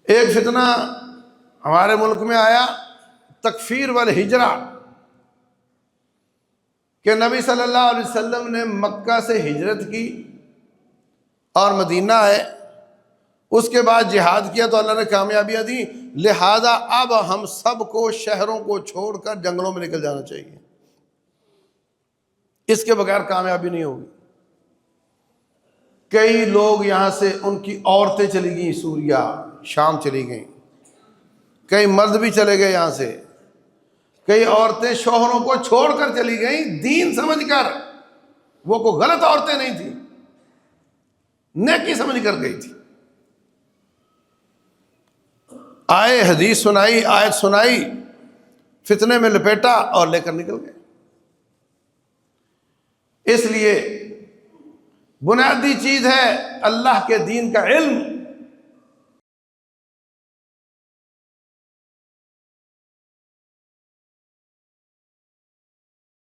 ایک فتنہ ہمارے ملک میں آیا، تکفیر والہجرہ، کہ نبی صلی اللہ علیہ وسلم نے مکہ سے ہجرت کی اور مدینہ آئے، اس کے بعد جہاد کیا تو اللہ نے کامیابیاں دی، لہذا اب ہم سب کو شہروں کو چھوڑ کر جنگلوں میں نکل جانا چاہیے، اس کے بغیر کامیابی نہیں ہوگی۔ کئی لوگ یہاں سے، ان کی عورتیں چلی گئیں سوریا، شام چلی گئیں، کئی مرد بھی چلے گئے یہاں سے، کئی عورتیں شوہروں کو چھوڑ کر چلی گئیں دین سمجھ کر، وہ کوئی غلط عورتیں نہیں تھیں، نیکی سمجھ کر گئی تھی، آئے حدیث سنائی، آیت سنائی، فتنے میں لپیٹا اور لے کر نکل گئے۔ اس لیے بنیادی چیز ہے اللہ کے دین کا علم،